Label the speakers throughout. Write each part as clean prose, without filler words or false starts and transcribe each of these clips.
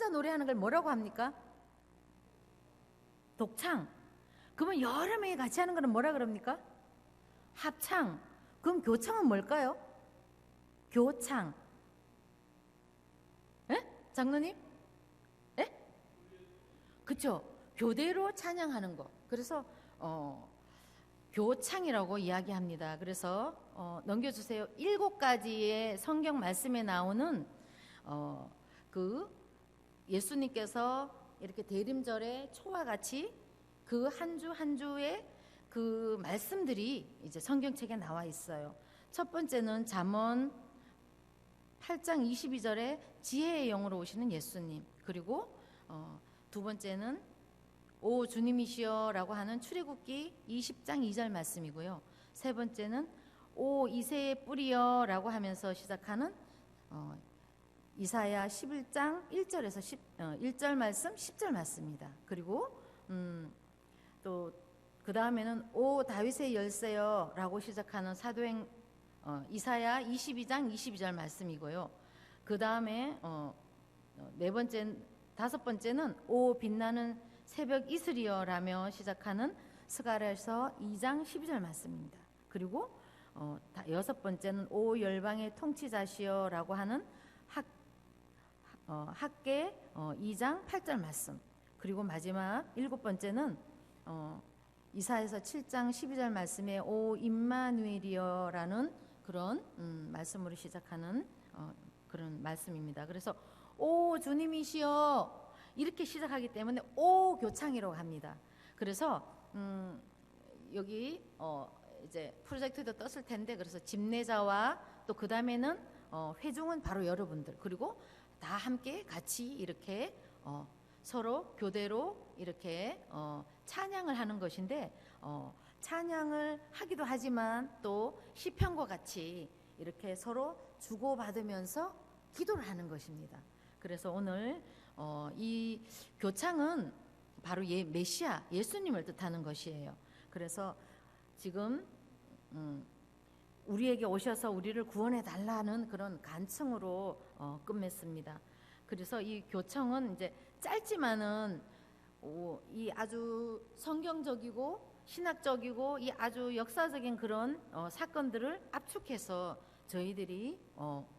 Speaker 1: 혼자 노래하는 걸 뭐라고 합니까? 독창. 그러면 여러 명이 같이 하는 거는 뭐라 그럽니까? 합창. 그럼 교창은 뭘까요? 교창. 에? 장로님? 에? 그쵸? 교대로 찬양하는 거. 그래서 교창이라고 이야기합니다. 그래서 넘겨주세요. 7가지의 성경 말씀에 나오는 그 예수님께서 이렇게 대림절에 초와 같이 그 한 주 한 주의 그 말씀들이 이제 성경책에 나와 있어요. 첫 번째는 잠언 8장 22절에 지혜의 영으로 오시는 예수님. 그리고 두 번째는 오 주님이시여 라고 하는 출애굽기 20장 2절 말씀이고요. 세 번째는 오 이새의 뿌리여 라고 하면서 시작하는 이사야 11장 1절에서 1절 말씀 10절 말씀입니다. 그리고 또 그 다음에는 오 다윗의 열쇠여 라고 시작하는 사도행 이사야 22장 22절 말씀이고요. 그 다음에 다섯 번째는 오 빛나는 새벽 이슬이여 라며 시작하는 스가랴서 2장 12절 말씀입니다. 그리고 여섯 번째는 오 열방의 통치자시여 라고 하는 학계 2장 8절 말씀. 그리고 마지막 일곱 번째는 이사야서 7장 12절 말씀에 오 임마누엘이여 라는 그런 말씀으로 시작하는 그런 말씀입니다. 그래서 오 주님이시여 이렇게 시작하기 때문에 오 교창이라고 합니다. 그래서 여기 이제 프로젝트도 떴을 텐데, 그래서 집례자와 또 그 다음에는 회중은 바로 여러분들, 그리고 다 함께 같이 이렇게 서로 교대로 이렇게 찬양을 하는 것인데, 찬양을 하기도 하지만 또 시편과 같이 이렇게 서로 주고받으면서 기도를 하는 것입니다. 그래서 오늘 이 교창은 바로 메시아 예수님을 뜻하는 것이에요. 그래서 지금 우리에게 오셔서 우리를 구원해 달라는 그런 간청으로 끝맺습니다. 그래서 이 교청은 이제 짧지만은 이 아주 성경적이고 신학적이고 이 아주 역사적인 그런 사건들을 압축해서 저희들이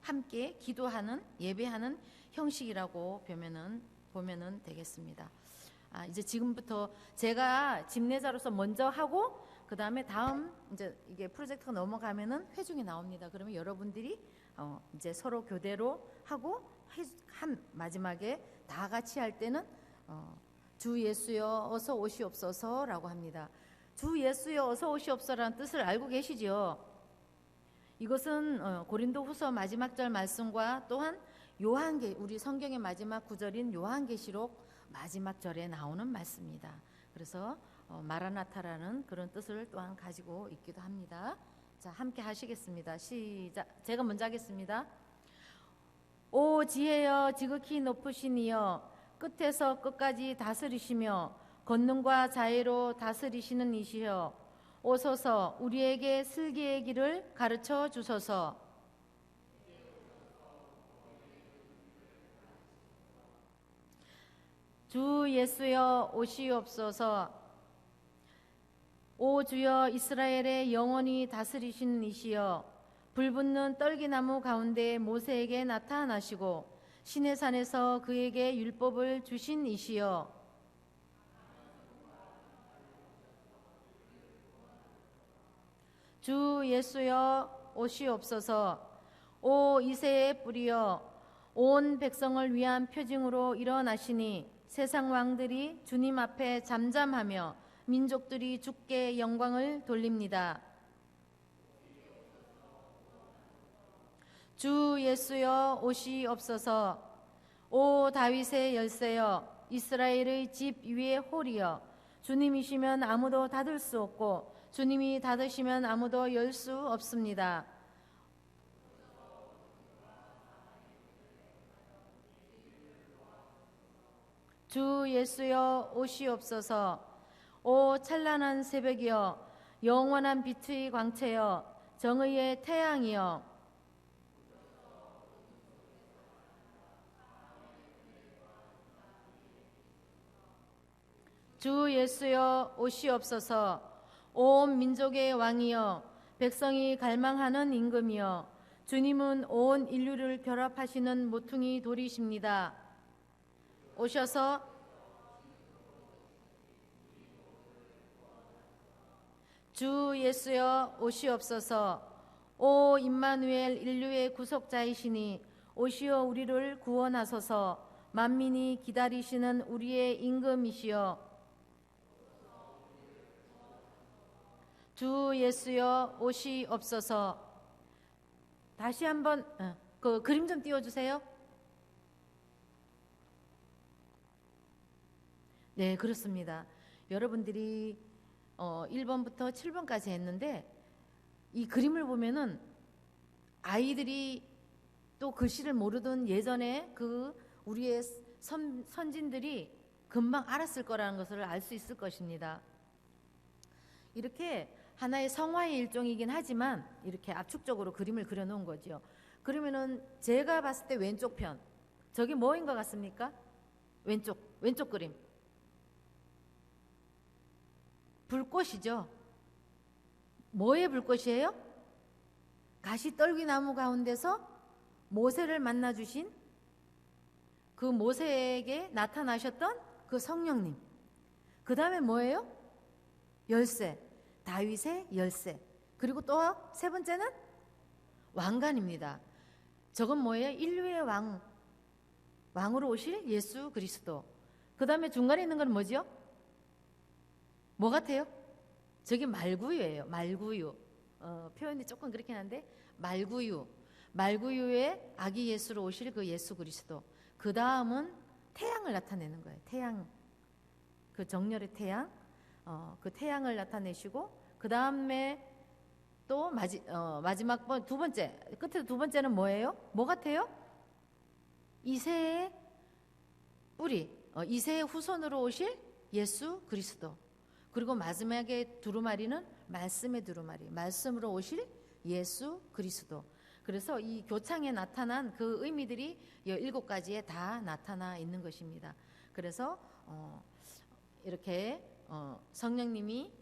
Speaker 1: 함께 기도하는 예배하는 형식이라고 보면은 되겠습니다. 이제 지금부터 제가 집례자로서 먼저 하고 그 다음에 다음 이제 이게 프로젝트가 넘어가면은 회중이 나옵니다. 그러면 여러분들이 이제 서로 교대로 하고 마지막에 다 같이 할 때는 주 예수여 어서 오시옵소서라고 합니다. 주 예수여 어서 오시옵소서라는 뜻을 알고 계시죠? 이것은 고린도후서 마지막 절 말씀과 또한 우리 성경의 마지막 구절인 요한계시록 마지막 절에 나오는 말씀입니다. 그래서 마라나타라는 그런 뜻을 또한 가지고 있기도 합니다. 자, 함께 하시겠습니다. 시작. 제가 먼저 하겠습니다. 오 지혜여 지극히 높으신 이여 끝에서 끝까지 다스리시며 권능과 자애로 다스리시는 이시여 오소서 우리에게 슬기의 길을 가르쳐 주소서. 주 예수여 오시옵소서. 오 주여 이스라엘의 영원히 다스리시는 이시여 불붙는 떨기나무 가운데 모세에게 나타나시고 시내산에서 그에게 율법을 주신 이시여 주 예수여 오시옵소서. 오 이새의 뿌리여 온 백성을 위한 표징으로 일어나시니 세상 왕들이 주님 앞에 잠잠하며 민족들이 주께 영광을 돌립니다. 주 예수여 오시옵소서. 오 다윗의 열쇠여 이스라엘의 집 위의 홀이여 주님이시면 아무도 닫을 수 없고 주님이 닫으시면 아무도 열 수 없습니다. 주 예수여 오시옵소서. 오 찬란한 새벽이여 영원한 빛의 광채여 정의의 태양이여 주 예수여 오시옵소서. 온 민족의 왕이여 백성이 갈망하는 임금이여 주님은 온 인류를 결합하시는 모퉁이 돌이십니다. 오셔서 주 예수여 오시옵소서. 오 임마누엘 인류의 구속자이시니 오시어 우리를 구원하소서. 만민이 기다리시는 우리의 임금이시여 주 예수여 오시옵소서. 다시 한번 그 그림 좀 띄워주세요. 네, 그렇습니다. 여러분들이 1번부터 7번까지 했는데 이 그림을 보면은 아이들이 또 글씨를 모르던 예전에 그 우리의 선진들이 금방 알았을 거라는 것을 알 수 있을 것입니다. 이렇게 하나의 성화의 일종이긴 하지만 이렇게 압축적으로 그림을 그려놓은 거죠. 그러면은 제가 봤을 때 왼쪽 편, 저게 뭐인 것 같습니까? 왼쪽 그림. 불꽃이죠. 뭐의 불꽃이에요? 가시떨기나무 가운데서 모세를 만나 주신 그 모세에게 나타나셨던 그 성령님. 그 다음에 뭐예요? 열쇠, 다윗의 열쇠. 그리고 또 세 번째는 왕관입니다. 저건 뭐예요? 인류의 왕으로 오실 예수 그리스도. 그 다음에 중간에 있는 건 뭐죠? 뭐 같아요? 저게 말구유예요. 말구유. 표현이 조금 그렇긴 한데 말구유의 아기 예수로 오실 그 예수 그리스도. 그 다음은 태양을 나타내는 거예요. 태양, 그 정렬의 태양, 그 태양을 나타내시고 그 다음에 또 마지막 번 두 번째, 끝에 두 번째는 뭐예요? 뭐 같아요? 이새의 뿌리, 이새의 후손으로 오실 예수 그리스도. 그리고 마지막에 두루마리는 말씀의 두루마리, 말씀으로 오실 예수 그리스도. 그래서 이 교창에 나타난 그 의미들이 17가지에 다 나타나 있는 것입니다. 그래서 이렇게 성령님이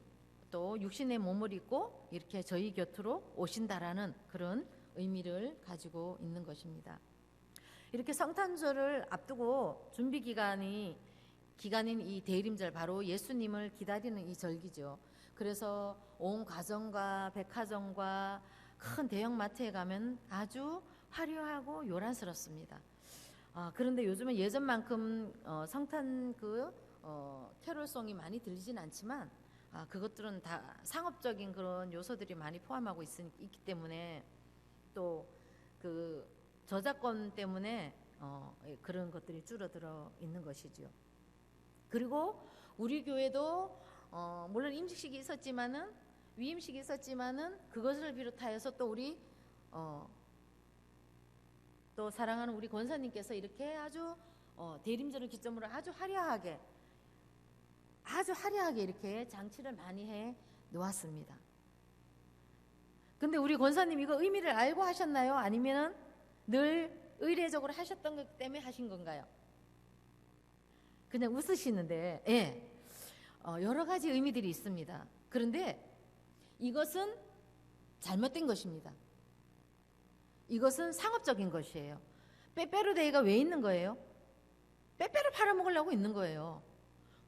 Speaker 1: 또 육신의 몸을 입고 이렇게 저희 곁으로 오신다라는 그런 의미를 가지고 있는 것입니다. 이렇게 성탄절을 앞두고 준비 기간인 이 대림절, 바로 예수님을 기다리는 이 절기죠. 그래서 온 가정과 백화점과 큰 대형 마트에 가면 아주 화려하고 요란스럽습니다. 그런데 요즘은 예전만큼 성탄 캐롤송이 많이 들리진 않지만 그것들은 다 상업적인 그런 요소들이 많이 포함하고 있기 때문에 또 그 저작권 때문에 그런 것들이 줄어들어 있는 것이죠. 그리고 우리 교회도 물론 임직식이 있었지만은 위임식이 있었지만은 그것을 비롯하여서 또 우리 또 사랑하는 우리 권사님께서 이렇게 아주 대림절을 기점으로 아주 화려하게 이렇게 장치를 많이 해 놓았습니다. 근데 우리 권사님 이거 의미를 알고 하셨나요? 아니면은 늘 의례적으로 하셨던 것 때문에 하신 건가요? 그냥 웃으시는데, 예, 여러 가지 의미들이 있습니다. 그런데 이것은 잘못된 것입니다. 이것은 상업적인 것이에요. 빼빼로데이가 왜 있는 거예요? 빼빼로 팔아먹으려고 있는 거예요.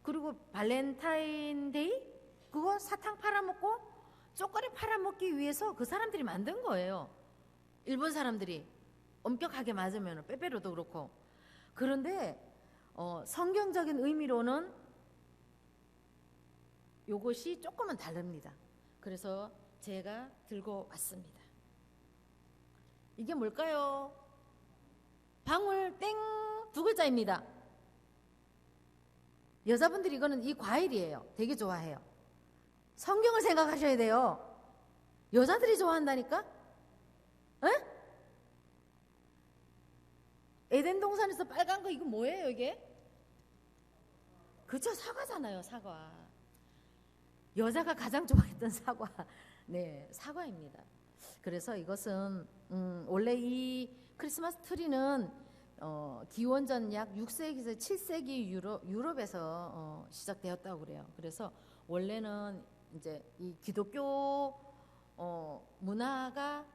Speaker 1: 그리고 발렌타인데이? 그거 사탕 팔아먹고 초콜릿 팔아먹기 위해서 그 사람들이 만든 거예요. 일본 사람들이 엄격하게 맞으면 빼빼로도 그렇고. 그런데 성경적인 의미로는 요것이 조금은 다릅니다. 그래서 제가 들고 왔습니다. 이게 뭘까요? 방울 땡 두 글자입니다. 여자분들이 이거는 이 과일이에요. 되게 좋아해요. 성경을 생각하셔야 돼요. 여자들이 좋아한다니까? 에? 에덴 동산에서 빨간 거 이거 뭐예요 이게? 그쵸, 사과잖아요. 사과. 여자가 가장 좋아했던 사과. 네, 사과입니다. 그래서 이것은 원래 이 크리스마스 트리는 기원전 약 6세기에서 7세기 유럽에서 시작되었다고 그래요. 그래서 원래는 이제 이 기독교 문화가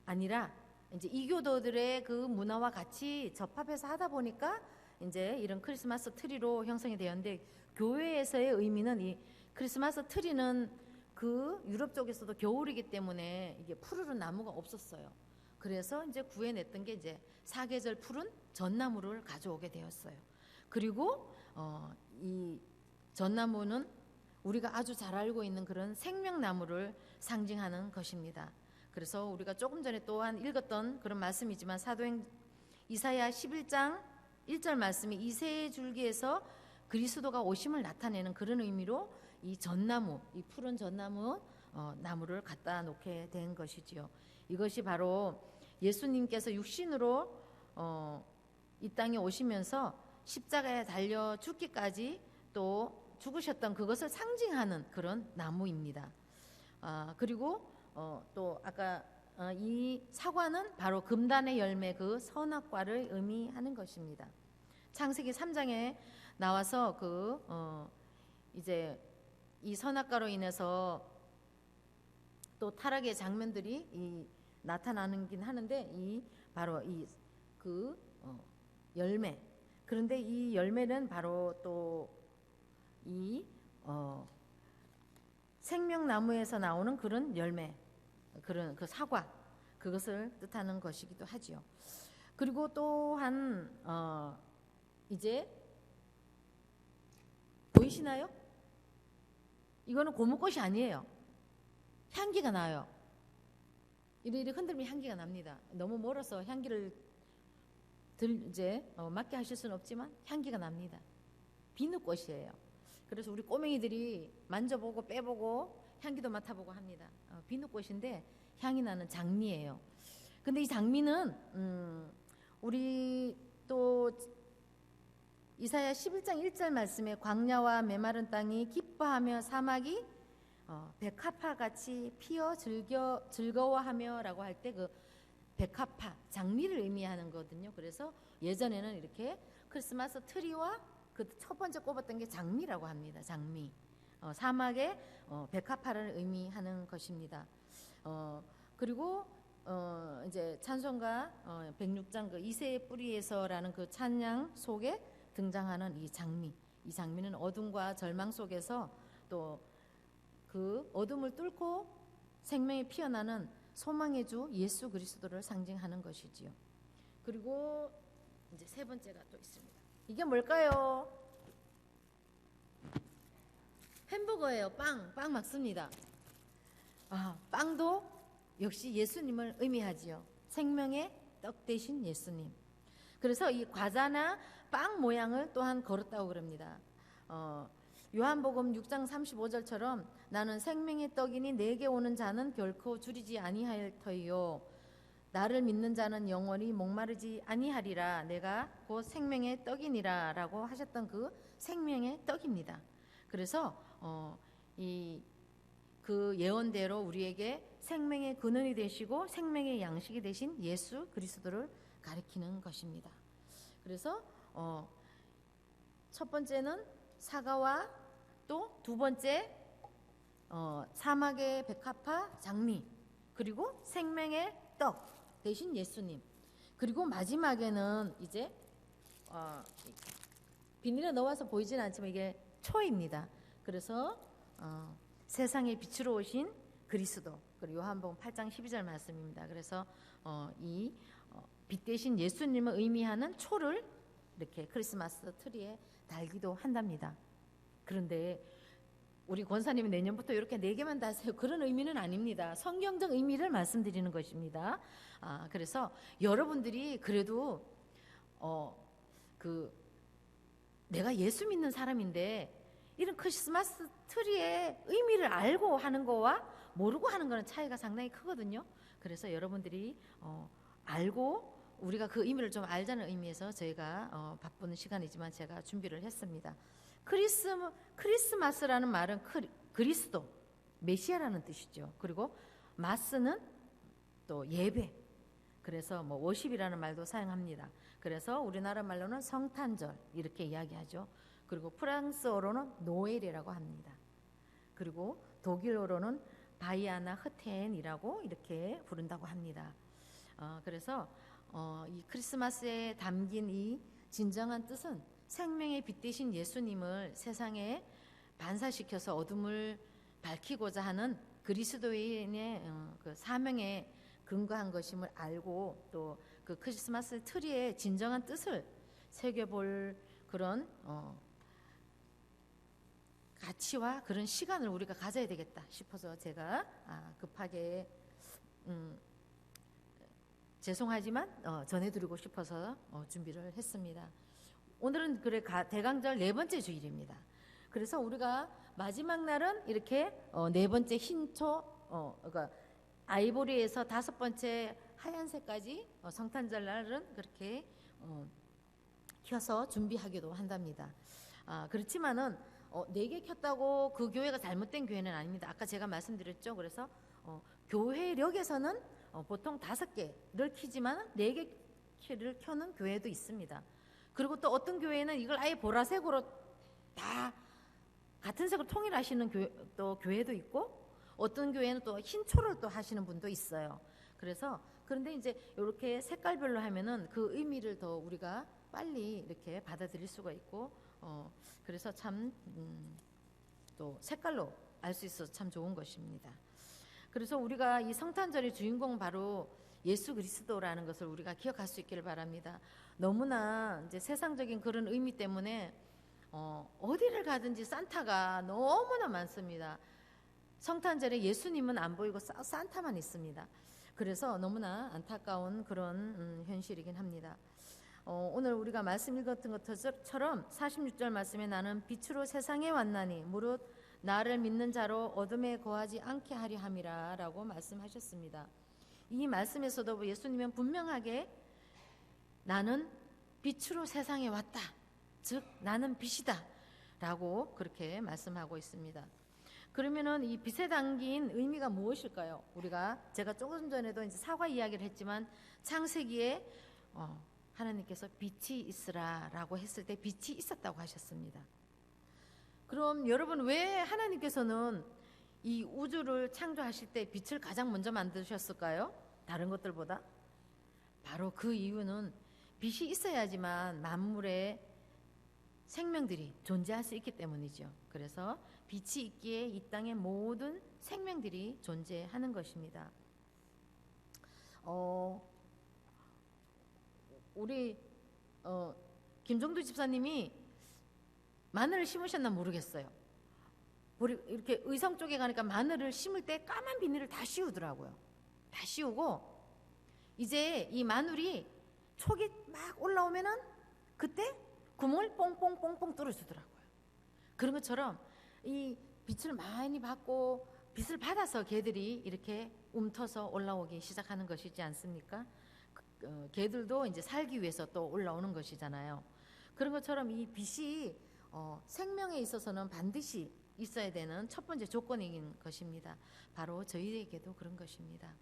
Speaker 1: 아니라 이제 이교도들의 그 문화와 같이 접합해서 하다 보니까 이제 이런 크리스마스 트리로 형성이 되었는데, 교회에서의 의미는 이 크리스마스 트리는 그 유럽 쪽에서도 겨울이기 때문에 이게 푸르른 나무가 없었어요. 그래서 이제 구해냈던 게 이제 사계절 푸른 전나무를 가져오게 되었어요. 그리고 이 전나무는 우리가 아주 잘 알고 있는 그런 생명나무를 상징하는 것입니다. 그래서 우리가 조금 전에 또한 읽었던 그런 말씀이지만 사도행 이사야 11장 1절 말씀이 이 새 줄기에서 그리스도가 오심을 나타내는 그런 의미로 이 전나무, 이 푸른 전나무 나무를 갖다 놓게 된 것이지요. 이것이 바로 예수님께서 육신으로 이 땅에 오시면서 십자가에 달려 죽기까지 또 죽으셨던 그것을 상징하는 그런 나무입니다. 그리고 또 아까 이 사과는 바로 금단의 열매, 그 선악과를 의미하는 것입니다. 창세기 3장에 나와서 이제 이 선악과로 인해서 또 타락의 장면들이 나타나긴 하는데, 바로 열매. 그런데 이 열매는 바로 또 생명나무에서 나오는 그런 열매, 그런 그 사과, 그것을 뜻하는 것이기도 하지요. 그리고 또한 이제 보이시나요? 이거는 고무꽃이 아니에요. 향기가 나요. 이리 흔들면 향기가 납니다. 너무 멀어서 향기를 맡게 하실 수는 없지만 향기가 납니다. 비누꽃이에요. 그래서 우리 꼬맹이들이 만져보고 빼보고 향기도 맡아보고 합니다. 비누꽃인데 향이 나는 장미예요. 근데 이 장미는 우리 또 이사야 11장 1절 말씀에 광야와 메마른 땅이 기뻐하며 사막이 백합화같이 피어 즐거워하며 라고 할 때 그 백합화, 장미를 의미하는 거거든요. 그래서 예전에는 이렇게 크리스마스 트리와 그 첫 번째 꼽았던 게 장미라고 합니다. 장미. 사막의 백합화를 의미하는 것입니다. 그리고 이제 찬송가 106장 그 이새의 뿌리에서라는 그 찬양 속에 등장하는 이 장미. 이 장미는 어둠과 절망 속에서 또 그 어둠을 뚫고 생명이 피어나는 소망의 주 예수 그리스도를 상징하는 것이지요. 그리고 이제 세 번째가 또 있습니다. 이게 뭘까요? 햄버거예요. 빵 맞습니다. 빵도 역시 예수님을 의미하지요. 생명의 떡 대신 예수님. 그래서 이 과자나 빵 모양을 또한 걸었다고 그럽니다. 요한복음 6장 35절처럼 나는 생명의 떡이니 내게 오는 자는 결코 줄이지 아니할 터이요 나를 믿는 자는 영원히 목마르지 아니하리라. 내가 곧 생명의 떡이니라 라고 하셨던 그 생명의 떡입니다. 그래서 그 예언대로 우리에게 생명의 근원이 되시고 생명의 양식이 되신 예수 그리스도를 가리키는 것입니다. 그래서 첫 번째는 사과와 또 두 번째 사막의 백합화 장미, 그리고 생명의 떡 대신 예수님, 그리고 마지막에는 이제 비닐에 넣어서 보이지는 않지만 이게 초입니다. 그래서 세상의 빛으로 오신 그리스도, 그리고 요한복음 8장 12절 말씀입니다. 그래서 이 빛 대신 예수님을 의미하는 초를 이렇게 크리스마스 트리에 달기도 한답니다. 그런데 우리 권사님이 내년부터 이렇게 4개만 다세요. 그런 의미는 아닙니다. 성경적 의미를 말씀드리는 것입니다. 그래서 여러분들이 그래도 내가 예수 믿는 사람인데 이런 크리스마스 트리의 의미를 알고 하는 거와 모르고 하는 거는 차이가 상당히 크거든요. 그래서 여러분들이 알고 우리가 그 의미를 좀 알자는 의미에서 저희가 바쁜 시간이지만 제가 준비를 했습니다. 크리스마스라는 말은 그리스도, 메시아라는 뜻이죠. 그리고 마스는 또 예배. 그래서 뭐 워십이라는 말도 사용합니다. 그래서 우리나라 말로는 성탄절 이렇게 이야기하죠. 그리고 프랑스어로는 노엘이라고 합니다. 그리고 독일어로는 바이아나 흐텐이라고 이렇게 부른다고 합니다. 그래서 이 크리스마스에 담긴 이 진정한 뜻은 생명의 빛 되신 예수님을 세상에 반사시켜서 어둠을 밝히고자 하는 그리스도인의 그 사명에 근거한 것임을 알고 또 그 크리스마스 트리의 진정한 뜻을 새겨볼 그런 가치와 그런 시간을 우리가 가져야 되겠다 싶어서 제가 급하게 죄송하지만 전해드리고 싶어서 준비를 했습니다. 오늘은 대강절 네 번째 주일입니다. 그래서 우리가 마지막 날은 이렇게 네 번째 흰초, 그러니까 아이보리에서 다섯 번째 하얀색까지 성탄절 날은 그렇게 켜서 준비하기도 한답니다. 그렇지만은 네 개 켰다고 그 교회가 잘못된 교회는 아닙니다. 아까 제가 말씀드렸죠. 그래서 교회력에서는 보통 5개를 켜지만 4개를 켜는 교회도 있습니다. 그리고 또 어떤 교회는 이걸 아예 보라색으로 다 같은 색으로 통일하시는 교회도 있고 어떤 교회는 또 흰초를 또 하시는 분도 있어요. 그런데 이제 이렇게 색깔별로 하면은 그 의미를 더 우리가 빨리 이렇게 받아들일 수가 있고 그래서 참 또 색깔로 알 수 있어서 참 좋은 것입니다. 그래서 우리가 이 성탄절의 주인공 바로 예수 그리스도라는 것을 우리가 기억할 수 있기를 바랍니다. 너무나 이제 세상적인 그런 의미 때문에 어디를 가든지 산타가 너무나 많습니다. 성탄절에 예수님은 안 보이고 산타만 있습니다. 그래서 너무나 안타까운 그런 현실이긴 합니다. 오늘 우리가 말씀 읽었던 것처럼 46절 말씀에 나는 빛으로 세상에 왔나니 무릇 나를 믿는 자로 어둠에 거하지 않게 하려 함이라 라고 말씀하셨습니다. 이 말씀에서도 예수님은 분명하게 나는 빛으로 세상에 왔다, 즉 나는 빛이다 라고 그렇게 말씀하고 있습니다. 그러면은 이 빛에 담긴 의미가 무엇일까요? 제가 조금 전에도 이제 사과 이야기를 했지만 창세기에 하나님께서 빛이 있으라 라고 했을 때 빛이 있었다고 하셨습니다. 그럼 여러분 왜 하나님께서는 이 우주를 창조하실 때 빛을 가장 먼저 만드셨을까요? 다른 것들보다? 바로 그 이유는 빛이 있어야지만 만물의 생명들이 존재할 수 있기 때문이죠. 그래서 빛이 있기에 이 땅의 모든 생명들이 존재하는 것입니다. 우리 김종두 집사님이 마늘을 심으셨나 모르겠어요. 이렇게 의성 쪽에 가니까 마늘을 심을 때 까만 비닐을 다 씌우더라고요. 다 씌우고 이제 이 마늘이 촉이 막 올라오면은 그때 구멍을 뽕뽕뽕뽕 뚫어주더라고요. 그런 것처럼 이 빛을 많이 받고 빛을 받아서 개들이 이렇게 움터서 올라오기 시작하는 것이지 않습니까? 개들도 이제 살기 위해서 또 올라오는 것이잖아요. 그런 것처럼 이 빛이 생명에 있어서는 반드시 있어야 되는 첫 번째 조건인 것입니다. 바로 저희에게도 그런 것입니다.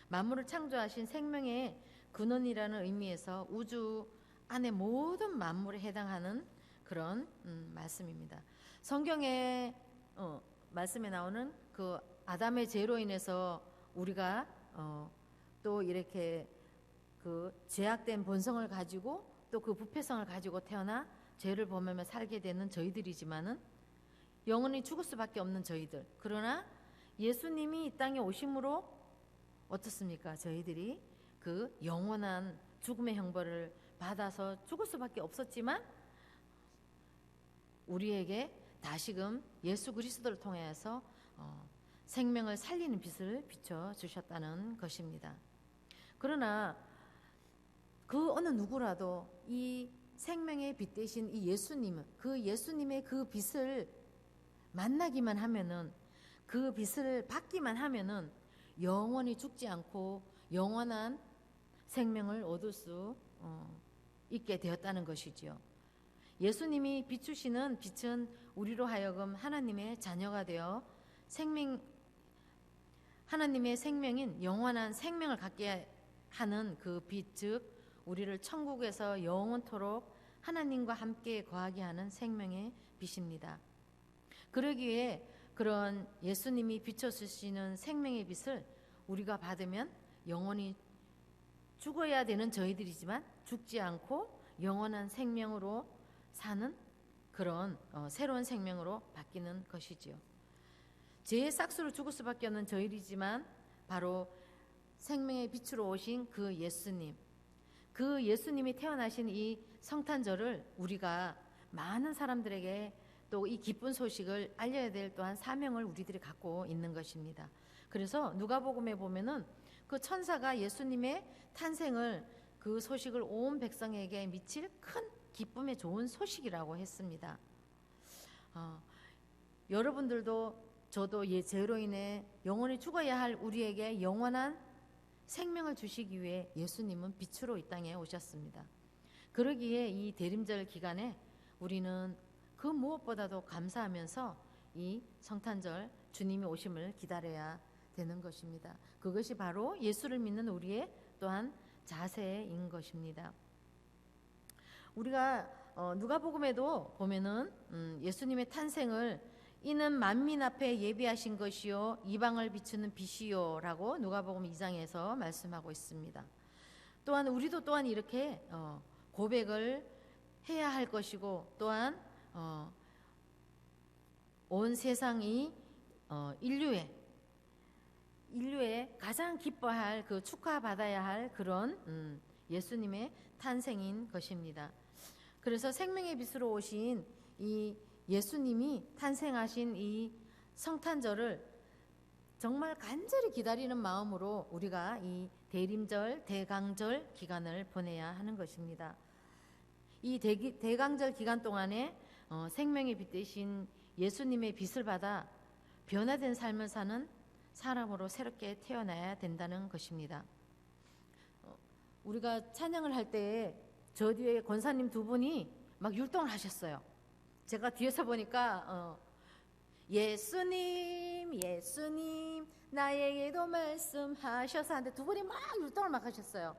Speaker 1: 만물을 창조하신 생명의 근원이라는 의미에서 우주 안에 모든 만물에 해당하는 그런 말씀입니다. 성경의 말씀에 나오는 그 아담의 죄로 인해서 우리가 또 이렇게 그 죄악된 본성을 가지고 또 그 부패성을 가지고 태어나 죄를 범하며 살게 되는 저희들이지만은 영원히 죽을 수밖에 없는 저희들. 그러나 예수님이 이 땅에 오심으로 어떻습니까? 저희들이 그 영원한 죽음의 형벌을 받아서 죽을 수밖에 없었지만 우리에게 다시금 예수 그리스도를 통해서 생명을 살리는 빛을 비춰주셨다는 것입니다. 그러나 그 어느 누구라도 이 생명의 빛 대신 이 예수님은 그 예수님의 그 빛을 만나기만 하면은 그 빛을 받기만 하면은 영원히 죽지 않고 영원한 생명을 얻을 수 있게 되었다는 것이지요. 예수님이 비추시는 빛은 우리로 하여금 하나님의 자녀가 되어 하나님의 생명인 영원한 생명을 갖게 하는 그 빛, 즉 우리를 천국에서 영원토록 하나님과 함께 거하게 하는 생명의 빛입니다. 그러기에 그런 예수님이 비춰주시는 생명의 빛을 우리가 받으면 영원히 죽어야 되는 저희들이지만 죽지 않고 영원한 생명으로 사는 그런 새로운 생명으로 바뀌는 것이지요. 죄의 싹수로 죽을 수밖에 없는 저희이지만 바로 생명의 빛으로 오신 그 예수님, 그 예수님이 태어나신 이 성탄절을 우리가 많은 사람들에게 또 이 기쁜 소식을 알려야 될 또한 사명을 우리들이 갖고 있는 것입니다. 그래서 누가복음에 보면은 그 천사가 예수님의 탄생을 그 소식을 온 백성에게 미칠 큰 기쁨의 좋은 소식이라고 했습니다. 여러분들도 저도 죄로 인해 영원히 죽어야 할 우리에게 영원한 생명을 주시기 위해 예수님은 빛으로 이 땅에 오셨습니다. 그러기에 이 대림절 기간에 우리는 그 무엇보다도 감사하면서 이 성탄절 주님의 오심을 기다려야 되는 것입니다. 그것이 바로 예수를 믿는 우리의 또한 자세인 것입니다. 우리가 누가복음에도 보면은 예수님의 탄생을 이는 만민 앞에 예비하신 것이요 이방을 비추는 빛이요라고 누가복음 2장에서 말씀하고 있습니다. 또한 우리도 또한 이렇게 고백을 해야 할 것이고 또한 온 세상이 인류의 가장 기뻐할 그 축하받아야 할 그런 예수님의 탄생인 것입니다. 그래서 생명의 빛으로 오신 이 예수님이 탄생하신 이 성탄절을 정말 간절히 기다리는 마음으로 우리가 이 대림절, 대강절 기간을 보내야 하는 것입니다. 이 대강절 기간 동안에 생명의 빛 대신 예수님의 빛을 받아 변화된 삶을 사는 사람으로 새롭게 태어나야 된다는 것입니다. 우리가 찬양을 할 때에 저 뒤에 권사님 두 분이 막 율동을 하셨어요. 제가 뒤에서 보니까 예수님 예수님 나에게도 말씀하셔서 하는데 두 분이 막 율동을 막 하셨어요.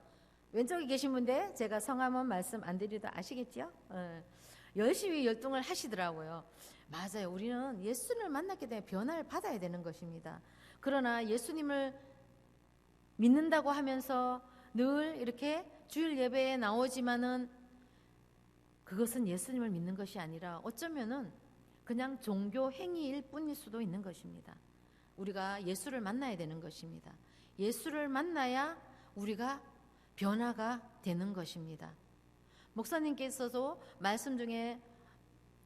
Speaker 1: 왼쪽에 계신 분인데 제가 성함은 말씀 안 드려도 아시겠죠? 열심히 율동을 하시더라고요. 맞아요. 우리는 예수님을 만났기 때문에 변화를 받아야 되는 것입니다. 그러나 예수님을 믿는다고 하면서 늘 이렇게 주일 예배에 나오지만은 그것은 예수님을 믿는 것이 아니라 어쩌면은 그냥 종교 행위일 뿐일 수도 있는 것입니다. 우리가 예수를 만나야 되는 것입니다. 예수를 만나야 우리가 변화가 되는 것입니다. 목사님께서도 말씀 중에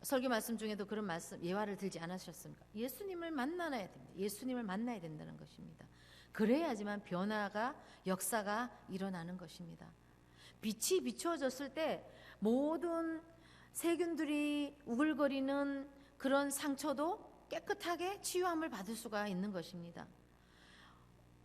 Speaker 1: 설교 말씀 중에도 그런 말씀 예화를 들지 않으셨습니까? 예수님을 만나야 됩니다. 예수님을 만나야 된다는 것입니다. 그래야지만 변화가 역사가 일어나는 것입니다. 빛이 비추어졌을 때 모든 세균들이 우글거리는 그런 상처도 깨끗하게 치유함을 받을 수가 있는 것입니다.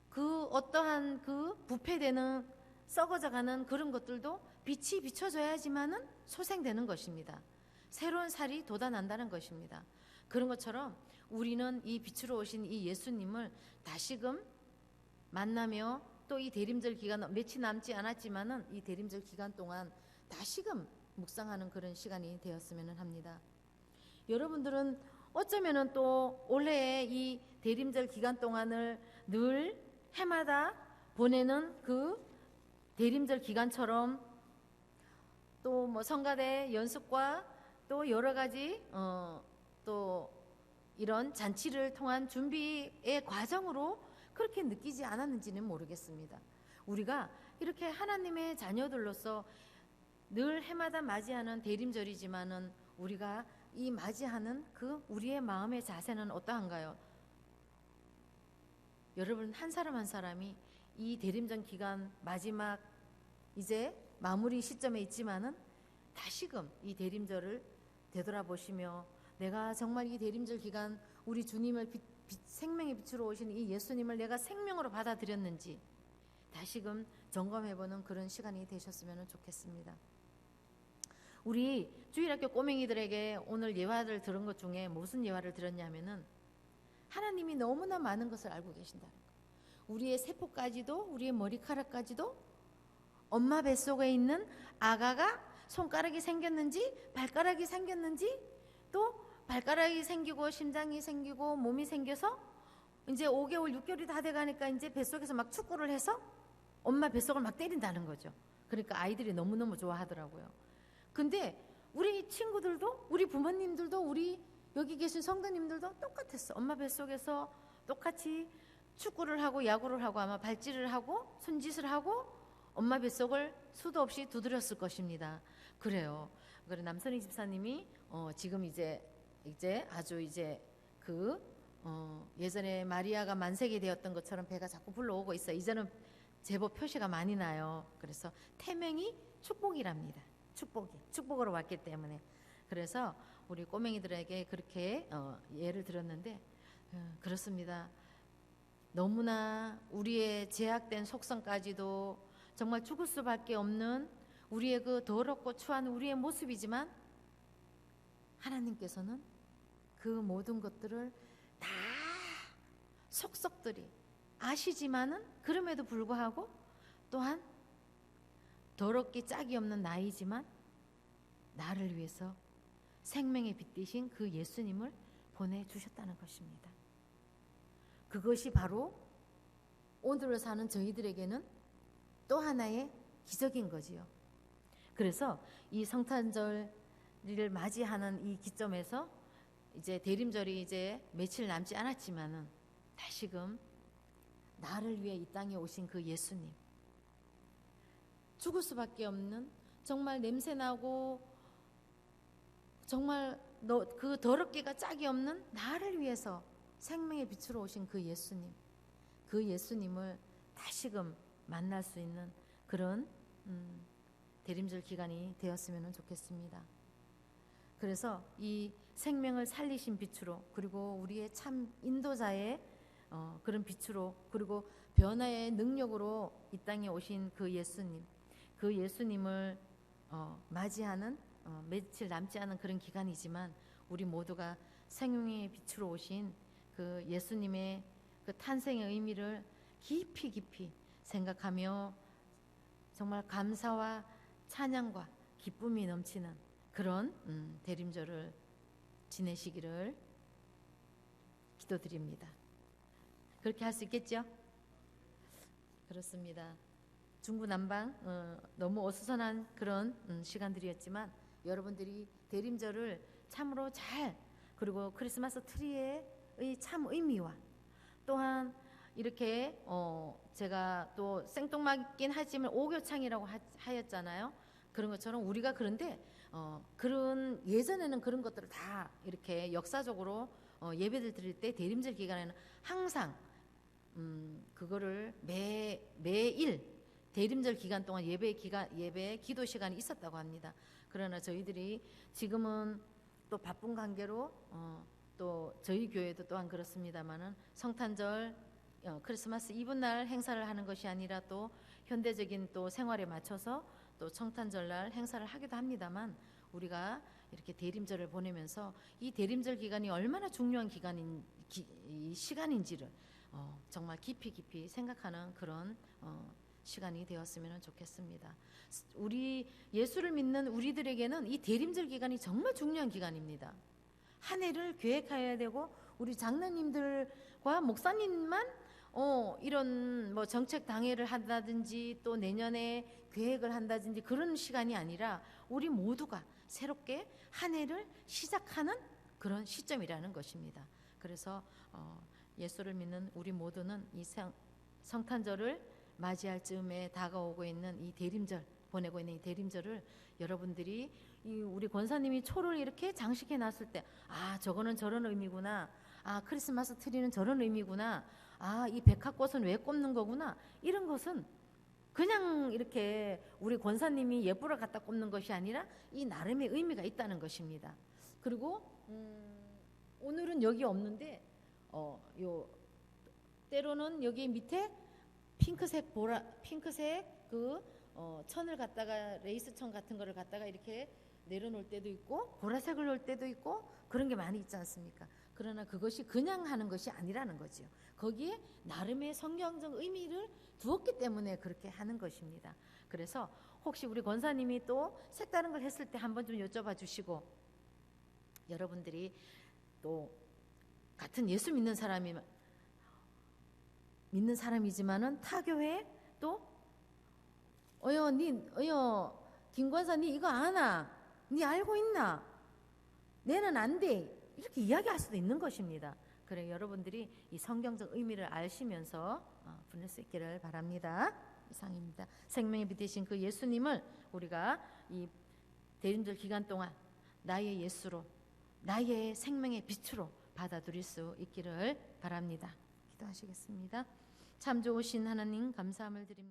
Speaker 1: 그 어떠한 그 부패되는 썩어져가는 그런 것들도 빛이 비춰져야지만은 소생되는 것입니다. 새로운 살이 돋아난다는 것입니다. 그런 것처럼 우리는 이 빛으로 오신 이 예수님을 다시금 만나며 또 이 대림절 기간 며칠 남지 않았지만은 이 대림절 기간 동안 다시금 묵상하는 그런 시간이 되었으면 합니다. 여러분들은 어쩌면은 또 올해의 이 대림절 기간 동안을 늘 해마다 보내는 그 대림절 기간처럼 또 뭐 성가대 연습과 또 여러 가지 또 이런 잔치를 통한 준비의 과정으로 그렇게 느끼지 않았는지는 모르겠습니다. 우리가 이렇게 하나님의 자녀들로서 늘 해마다 맞이하는 대림절이지만은 우리가 이 맞이하는 그 우리의 마음의 자세는 어떠한가요? 여러분 한 사람 한 사람이 이 대림절 기간 마지막 이제 마무리 시점에 있지만은 다시금 이 대림절을 되돌아보시며 내가 정말 이 대림절 기간 우리 주님을 생명의 빛으로 오신 이 예수님을 내가 생명으로 받아들였는지 다시금 점검해보는 그런 시간이 되셨으면 좋겠습니다. 우리 주일학교 꼬맹이들에게 오늘 예화를 들은 것 중에 무슨 예화를 들었냐면은 하나님이 너무나 많은 것을 알고 계신다는 것. 우리의 세포까지도 우리의 머리카락까지도 엄마 뱃속에 있는 아가가 손가락이 생겼는지 발가락이 생겼는지 또 발가락이 생기고 심장이 생기고 몸이 생겨서 이제 5개월 6개월이 다 돼가니까 이제 뱃속에서 막 축구를 해서 엄마 뱃속을 막 때린다는 거죠. 그러니까 아이들이 너무너무 좋아하더라고요. 근데 우리 친구들도 우리 부모님들도 우리 여기 계신 성도님들도 똑같았어. 엄마 뱃속에서 똑같이 축구를 하고 야구를 하고 아마 발질을 하고 손짓을 하고 엄마 뱃속을 수도 없이 두드렸을 것입니다. 그래요. 그래 남선희 집사님이 지금 이제 아주 이제 예전에 마리아가 만색이 되었던 것처럼 배가 자꾸 불러오고 있어. 이제는 제법 표시가 많이 나요. 그래서 태명이 축복이랍니다. 축복으로 왔기 때문에. 그래서 우리 꼬맹이들에게 그렇게 예를 들었는데 그렇습니다. 너무나 우리의 제약된 속성까지도 정말 죽을 수밖에 없는 우리의 그 더럽고 추한 우리의 모습이지만 하나님께서는 그 모든 것들을 다 속속들이 아시지만은 그럼에도 불구하고 또한 더럽기 짝이 없는 나이지만 나를 위해서 생명의 빛 되신 그 예수님을 보내주셨다는 것입니다. 그것이 바로 오늘을 사는 저희들에게는 또 하나의 기적인 거지요. 그래서 이 성탄절을 맞이하는 이 기점에서 이제 대림절이 이제 며칠 남지 않았지만은 다시금 나를 위해 이 땅에 오신 그 예수님, 죽을 수밖에 없는 정말 냄새나고 정말 그 더럽기가 짝이 없는 나를 위해서 생명의 빛으로 오신 그 예수님, 그 예수님을 다시금 만날 수 있는 그런 대림절 기간이 되었으면 좋겠습니다. 그래서 이 생명을 살리신 빛으로 그리고 우리의 참 인도자의 그런 빛으로 그리고 변화의 능력으로 이 땅에 오신 그 예수님, 그 예수님을 맞이하는 며칠 남지 않은 그런 기간이지만 우리 모두가 생명의 빛으로 오신 그 예수님의 그 탄생의 의미를 깊이 생각하며 정말 감사와 찬양과 기쁨이 넘치는 그런 대림절을 지내시기를 기도드립니다. 그렇게 할 수 있겠죠? 그렇습니다. 중구난방 너무 어수선한 그런 시간들이었지만 여러분들이 대림절을 참으로 잘 그리고 크리스마스 트리의 참 의미와 또한 이렇게 제가 또 생뚱맞긴 하지만 오교창이라고 하였잖아요. 그런 것처럼 우리가 그런데 그런 예전에는 그런 것들을 다 이렇게 역사적으로 예배를 드릴 때 대림절 기간에는 항상 그거를 매일 대림절 기간 동안 예배 기도 시간이 있었다고 합니다. 그러나 저희들이 지금은 또 바쁜 관계로 또 저희 교회도 또한 그렇습니다만은 성탄절 크리스마스 이브날 행사를 하는 것이 아니라 또 현대적인 또 생활에 맞춰서 또 성탄절날 행사를 하기도 합니다만 우리가 이렇게 대림절을 보내면서 이 대림절 기간이 얼마나 중요한 시간인지를 정말 깊이 생각하는 그런 시간이 되었으면 좋겠습니다. 우리 예수를 믿는 우리들에게는 이 대림절 기간이 정말 중요한 기간입니다. 한 해를 계획해야 되고 우리 장로님들과 목사님만 이런 뭐 정책 당회를 한다든지 또 내년에 계획을 한다든지 그런 시간이 아니라 우리 모두가 새롭게 한 해를 시작하는 그런 시점이라는 것입니다. 그래서 예수를 믿는 우리 모두는 이 성탄절을 맞이할 즈음에 다가오고 있는 이 대림절, 보내고 있는 이 대림절을 여러분들이 우리 권사님이 초를 이렇게 장식해 놨을 때 저거는 저런 의미구나, 크리스마스 트리는 저런 의미구나, 이 백합꽃은 왜 꼽는 거구나, 이런 것은 그냥 이렇게 우리 권사님이 예쁘러 갖다 꼽는 것이 아니라 이 나름의 의미가 있다는 것입니다. 그리고 오늘은 여기 없는데 때로는 여기 밑에 핑크색 천을 갖다가 레이스 천 같은 거를 갖다가 이렇게 내려놓을 때도 있고 보라색을 놓을 때도 있고 그런 게 많이 있지 않습니까? 그러나 그것이 그냥 하는 것이 아니라는 거지요. 거기에 나름의 성경적 의미를 두었기 때문에 그렇게 하는 것입니다. 그래서 혹시 우리 권사님이 또 색다른 걸 했을 때 한번 좀 여쭤봐 주시고, 여러분들이 또 같은 예수 믿는 사람이지만은 타교회 또 김 권사 니 이거 아나? 니 알고 있나? 내는 안 돼. 이렇게 이야기할 수도 있는 것입니다. 그래 여러분들이 이 성경적 의미를 아시면서 보낼 수 있기를 바랍니다. 이상입니다. 생명의 빛 되신 그 예수님을 우리가 이 대림절 기간 동안 나의 예수로, 나의 생명의 빛으로 받아들일 수 있기를 바랍니다. 기도하시겠습니다. 참 좋으신 하나님 감사함을 드립니다.